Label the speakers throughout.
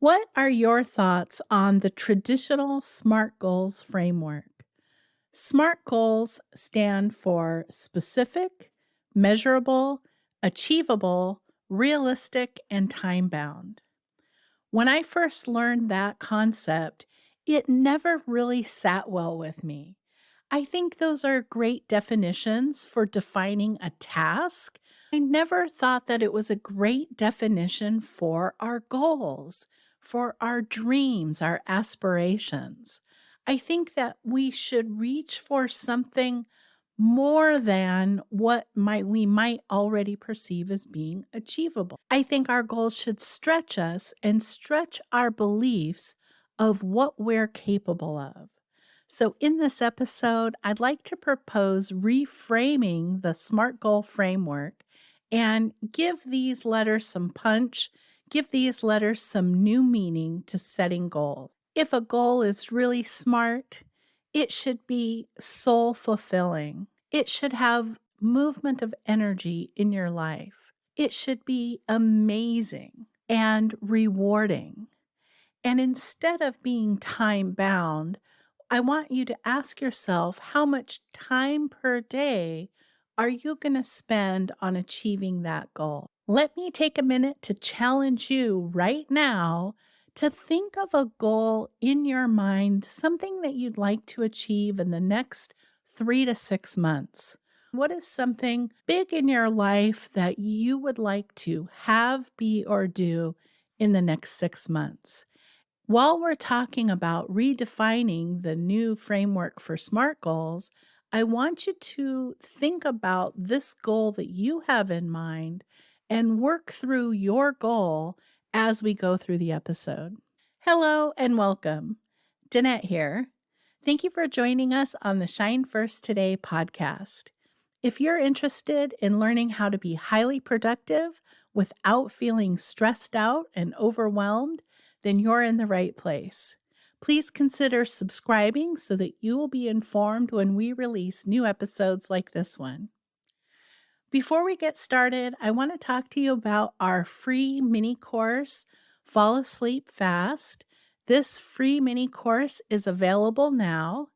Speaker 1: What are your thoughts on the traditional SMART goals framework? SMART goals stand for specific, measurable, achievable, realistic, and time bound. When I first learned that concept, it never really sat well with me. I think those are great definitions for defining a task. I never thought that it was a great definition for our goals, for our dreams, our aspirations. I think that we should reach for something more than what might we might already perceive as being achievable. I think our goals should stretch us and stretch our beliefs of what we're capable of. So, in this episode, I'd like to propose reframing the SMART goal framework and give these letters some punch, give these letters some new meaning to setting goals. If a goal is really smart, it should be soul fulfilling. It should have movement of energy in your life. It should be amazing and rewarding. And instead of being time bound, I want you to ask yourself how much time per day are you going to spend on achieving that goal? Let me take a minute to challenge you right now to think of a goal in your mind, something that you'd like to achieve in the next 3 to 6 months. What is something big in your life that you would like to have, be, or do in the next 6 months? While we're talking about redefining the new framework for SMART goals, I want you to think about this goal that you have in mind and work through your goal as we go through the episode. Hello and welcome. Danette here. Thank you for joining us on the Shine First Today podcast. If you're interested in learning how to be highly productive without feeling stressed out and overwhelmed, then you're in the right place. Please consider subscribing so that you will be informed when we release new episodes like this one. Before we get started, I want to talk to you about our free mini course, Fall Asleep Fast. This free mini course is available now.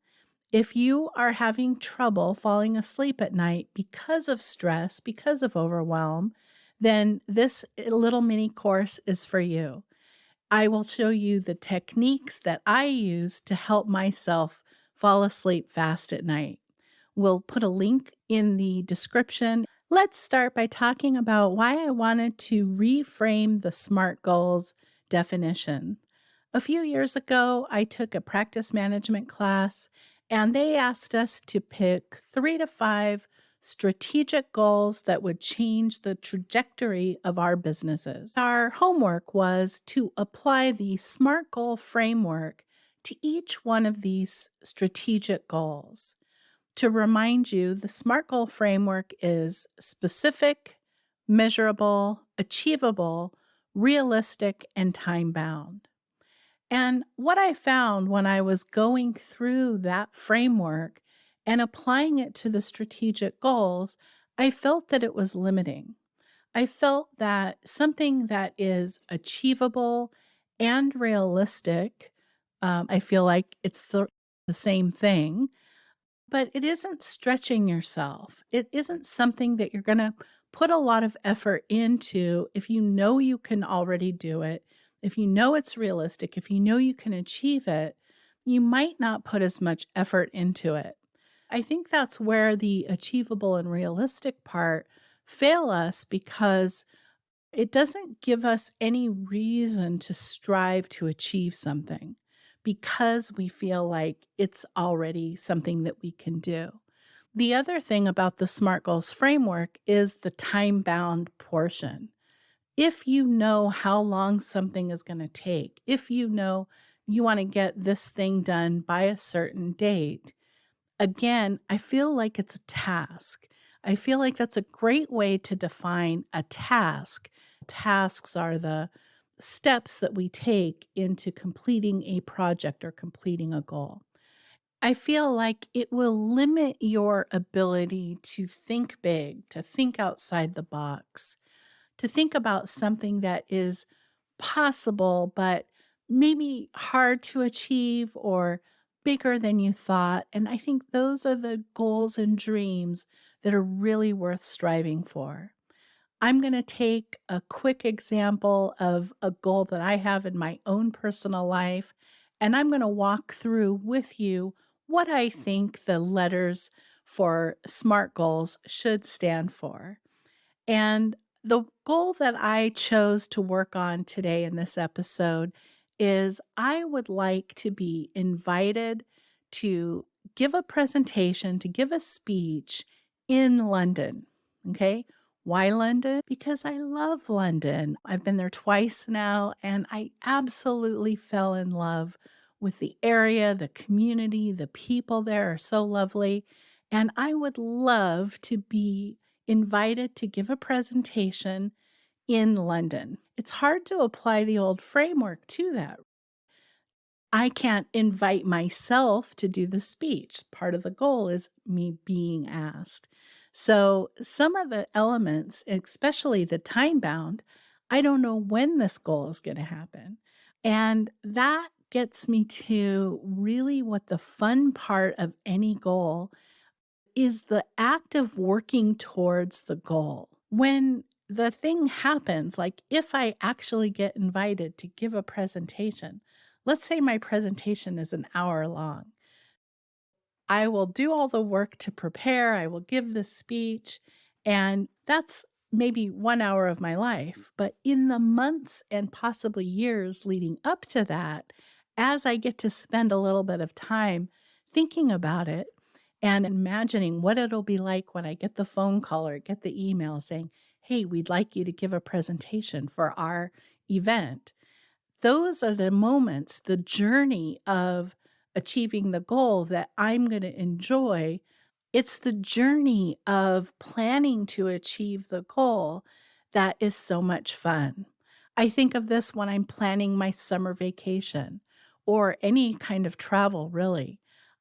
Speaker 1: If you are having trouble falling asleep at night because of stress, because of overwhelm, then this little mini course is for you. I will show you the techniques that I use to help myself fall asleep fast at night. We'll put a link in the description. Let's start by talking about why I wanted to reframe the SMART goals definition. A few years ago, I took a practice management class, and they asked us to pick 3 to 5 strategic goals that would change the trajectory of our businesses. Our homework was to apply the SMART goal framework to each one of these strategic goals. To remind you, the SMART goal framework is specific, measurable, achievable, realistic, and time bound. And what I found when I was going through that framework and applying it to the strategic goals, I felt that it was limiting. I felt that something that is achievable and realistic, I feel like it's the same thing, but it isn't stretching yourself. It isn't something that you're going to put a lot of effort into if you know you can already do it, if you know it's realistic, if you know you can achieve it, you might not put as much effort into it. I think that's where the achievable and realistic part fail us because it doesn't give us any reason to strive to achieve something because we feel like it's already something that we can do. The other thing about the SMART Goals framework is the time bound portion. If you know how long something is going to take, if you know you want to get this thing done by a certain date, again, I feel like it's a task. I feel like that's a great way to define a task. Tasks are the steps that we take into completing a project or completing a goal. I feel like it will limit your ability to think big, to think outside the box, to think about something that is possible, but maybe hard to achieve or bigger than you thought. And I think those are the goals and dreams that are really worth striving for. I'm going to take a quick example of a goal that I have in my own personal life, and I'm going to walk through with you what I think the letters for SMART goals should stand for. And the goal that I chose to work on today in this episode is I would like to be invited to give a presentation, to give a speech in London. Okay. Why London? Because I love London. I've been there twice now, and I absolutely fell in love with the area, the community, the people there are so lovely. And I would love to be invited to give a presentation in London. It's hard to apply the old framework to that. I can't invite myself to do the speech. Part of the goal is me being asked. So, some of the elements, especially the time bound, I don't know when this goal is going to happen. And that gets me to really what the fun part of any goal is, the act of working towards the goal. When the thing happens, like if I actually get invited to give a presentation, let's say my presentation is an hour long. I will do all the work to prepare, I will give the speech, and that's maybe 1 hour of my life. But in the months and possibly years leading up to that, as I get to spend a little bit of time thinking about it and imagining what it'll be like when I get the phone call or get the email saying, "Hey, we'd like you to give a presentation for our event." Those are the moments, the journey of achieving the goal that I'm going to enjoy. It's the journey of planning to achieve the goal that is so much fun. I think of this when I'm planning my summer vacation or any kind of travel, really.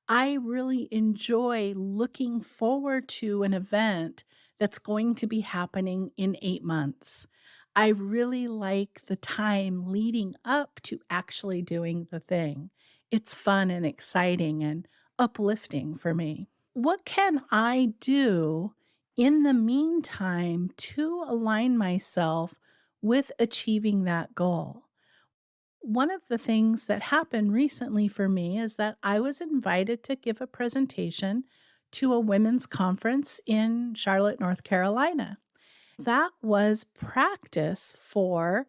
Speaker 1: I really enjoy looking forward to an event that's going to be happening in 8 months. I really like the time leading up to actually doing the thing. It's fun and exciting and uplifting for me. What can I do in the meantime to align myself with achieving that goal? One of the things that happened recently for me is that I was invited to give a presentation to a women's conference in Charlotte, North Carolina. That was practice for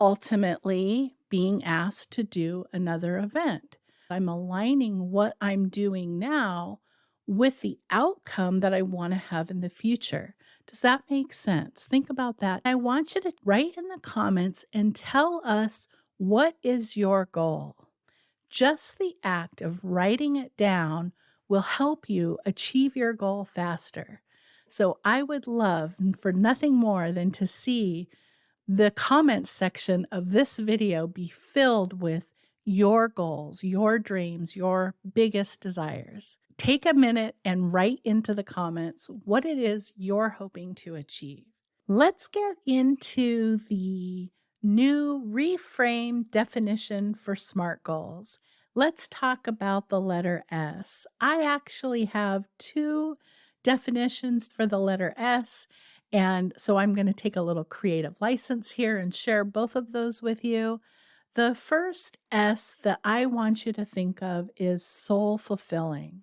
Speaker 1: ultimately being asked to do another event. I'm aligning what I'm doing now with the outcome that I want to have in the future. Does that make sense? Think about that. I want you to write in the comments and tell us, what is your goal? Just the act of writing it down will help you achieve your goal faster. So I would love for nothing more than to see the comments section of this video be filled with your goals, your dreams, your biggest desires. Take a minute and write into the comments what it is you're hoping to achieve. Let's get into the new reframe definition for SMART goals. Let's talk about the letter S. I actually have two definitions for the letter S, and so I'm going to take a little creative license here and share both of those with you. The first S that I want you to think of is soul fulfilling.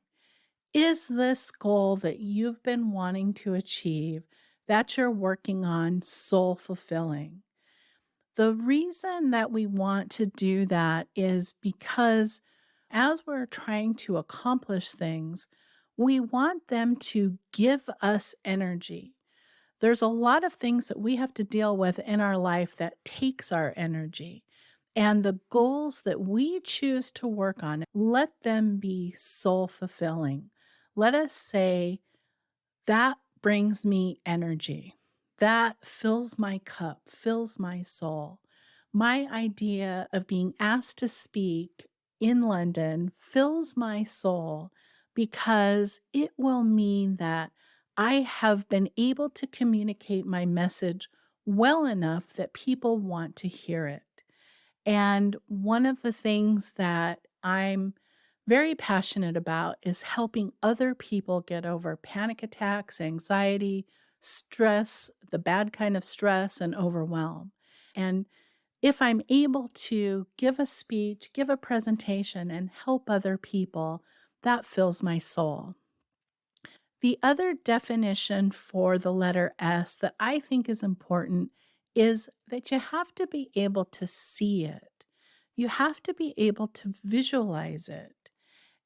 Speaker 1: Is this goal that you've been wanting to achieve, that you're working on, soul fulfilling? The reason that we want to do that is because as we're trying to accomplish things, we want them to give us energy. There's a lot of things that we have to deal with in our life that takes our energy. And the goals that we choose to work on, let them be soul fulfilling. Let us say, that brings me energy. That fills my cup, fills my soul. My idea of being asked to speak in London fills my soul because it will mean that I have been able to communicate my message well enough that people want to hear it. And one of the things that I'm very passionate about is helping other people get over panic attacks, anxiety, stress, the bad kind of stress, and overwhelm. And if I'm able to give a speech, give a presentation, and help other people, that fills my soul. The other definition for the letter S that I think is important is that you have to be able to see it. You have to be able to visualize it.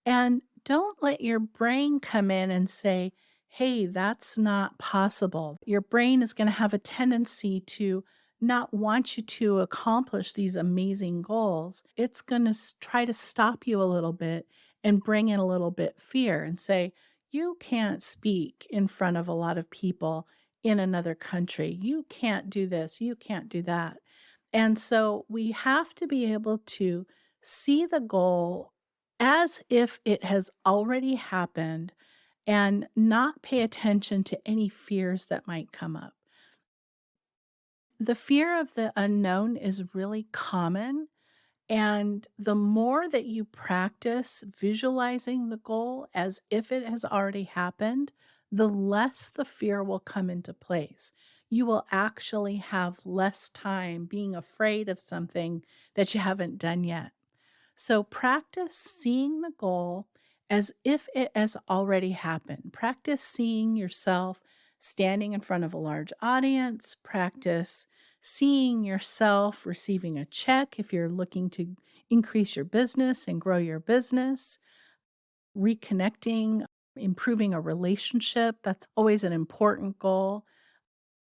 Speaker 1: And don't let your brain come in and say, hey, that's not possible. Your brain is going to have a tendency to not want you to accomplish these amazing goals. It's going to try to stop you a little bit and bring in a little bit fear and say, you can't speak in front of a lot of people in another country. You can't do this. You can't do that. And so we have to be able to see the goal as if it has already happened and not pay attention to any fears that might come up. The fear of the unknown is really common. And the more that you practice visualizing the goal as if it has already happened, the less the fear will come into place. You will actually have less time being afraid of something that you haven't done yet. So practice seeing the goal as if it has already happened. Practice seeing yourself standing in front of a large audience. Practice seeing yourself receiving a check if you're looking to increase your business and grow your business. Reconnecting, improving a relationship. That's always an important goal.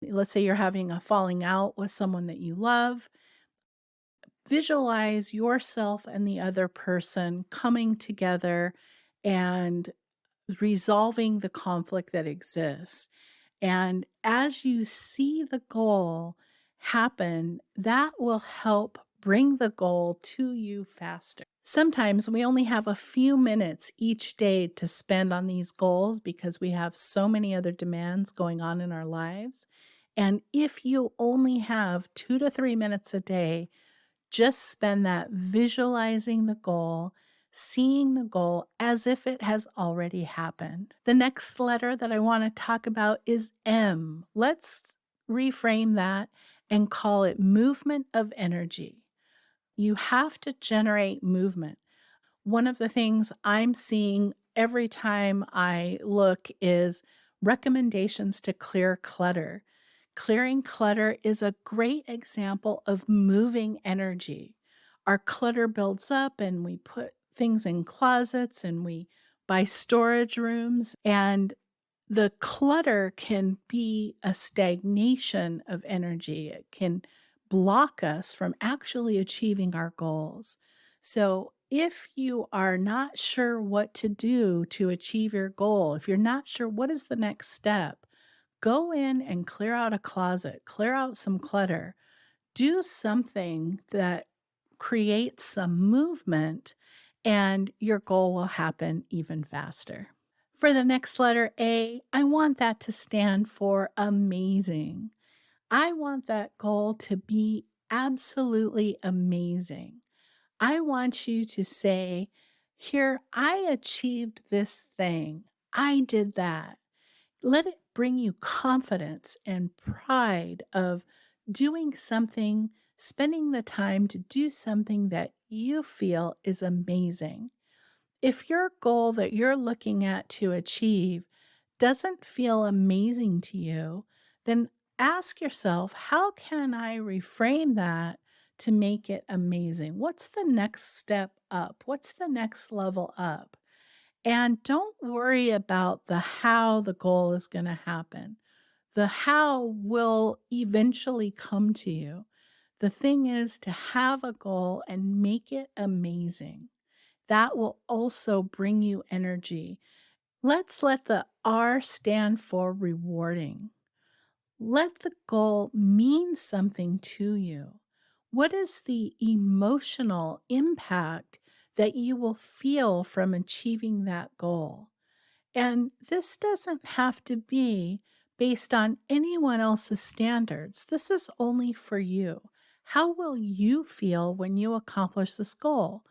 Speaker 1: Let's say you're having a falling out with someone that you love. Visualize yourself and the other person coming together and resolving the conflict that exists. And as you see the goal happen, that will help bring the goal to you faster. Sometimes we only have a few minutes each day to spend on these goals because we have so many other demands going on in our lives. And if you only have 2 to 3 minutes a day, just spend that visualizing the goal, seeing the goal as if it has already happened. The next letter that I want to talk about is M. Let's reframe that and call it movement of energy. You have to generate movement. One of the things I'm seeing every time I look is recommendations to clear clutter. Clearing clutter is a great example of moving energy. Our clutter builds up and we put things in closets and we buy storage rooms, and the clutter can be a stagnation of energy. It can block us from actually achieving our goals. So, if you are not sure what to do to achieve your goal, if you're not sure what is the next step, go in and clear out a closet, clear out some clutter, do something that creates some movement, and your goal will happen even faster. For the next letter A, I want that to stand for amazing. I want that goal to be absolutely amazing. I want you to say, here, I achieved this thing. I did that. Let it bring you confidence and pride of doing something, spending the time to do something that you feel is amazing. If your goal that you're looking at to achieve doesn't feel amazing to you, then ask yourself, how can I reframe that to make it amazing? What's the next step up? What's the next level up? And don't worry about the how the goal is going to happen. The how will eventually come to you. The thing is to have a goal and make it amazing. That will also bring you energy. Let's let the R stand for rewarding. Let the goal mean something to you. What is the emotional impact that you will feel from achieving that goal? And this doesn't have to be based on anyone else's standards. This is only for you. How will you feel when you accomplish this goal?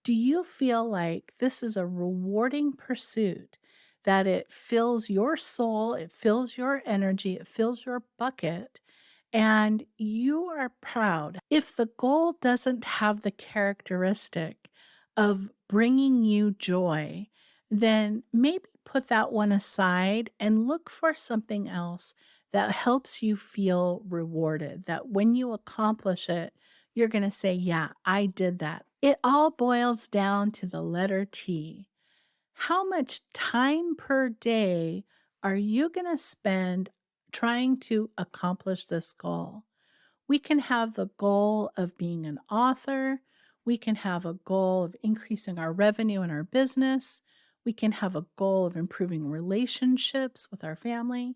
Speaker 1: Do you feel like this is a rewarding pursuit, that it fills your soul, it fills your energy, it fills your bucket, and you are proud? If the goal doesn't have the characteristic of bringing you joy, then maybe put that one aside and look for something else that helps you feel rewarded, that when you accomplish it, you're going to say, yeah, I did that. It all boils down to the letter T. How much time per day are you going to spend trying to accomplish this goal? We can have the goal of being an author. We can have a goal of increasing our revenue in our business. We can have a goal of improving relationships with our family.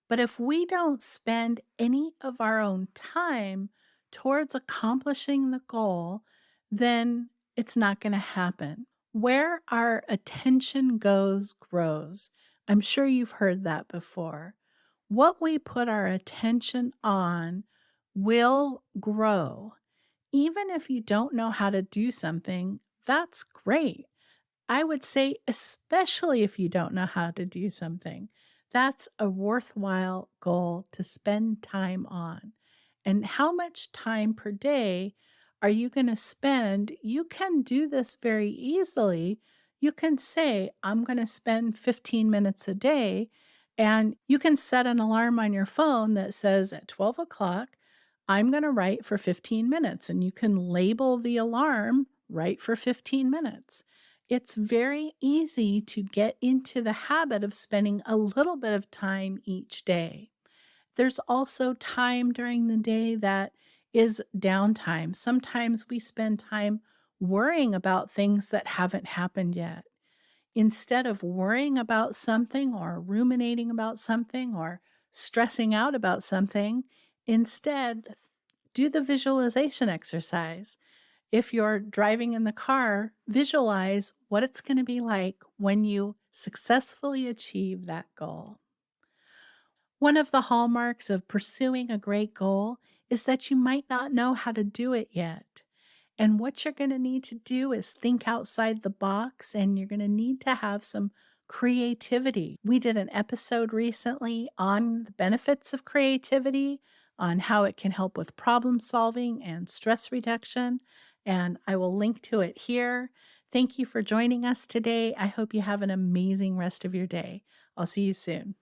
Speaker 1: But if we don't spend any of our own time towards accomplishing the goal, then it's not going to happen. Where our attention goes, grows. I'm sure you've heard that before. What we put our attention on will grow. Even if you don't know how to do something, that's great. I would say, especially if you don't know how to do something, that's a worthwhile goal to spend time on. And how much time per day are you going to spend? You can do this very easily. You can say, I'm going to spend 15 minutes a day. And you can set an alarm on your phone that says at 12 o'clock, I'm going to write for 15 minutes. And you can label the alarm, write for 15 minutes. It's very easy to get into the habit of spending a little bit of time each day. There's also time during the day that is downtime. Sometimes we spend time worrying about things that haven't happened yet. Instead of worrying about something or ruminating about something or stressing out about something, instead do the visualization exercise. If you're driving in the car, visualize what it's going to be like when you successfully achieve that goal. One of the hallmarks of pursuing a great goal is that you might not know how to do it yet. And what you're going to need to do is think outside the box, and you're going to need to have some creativity. We did an episode recently on the benefits of creativity, on how it can help with problem solving and stress reduction. And I will link to it here. Thank you for joining us today. I hope you have an amazing rest of your day. I'll see you soon.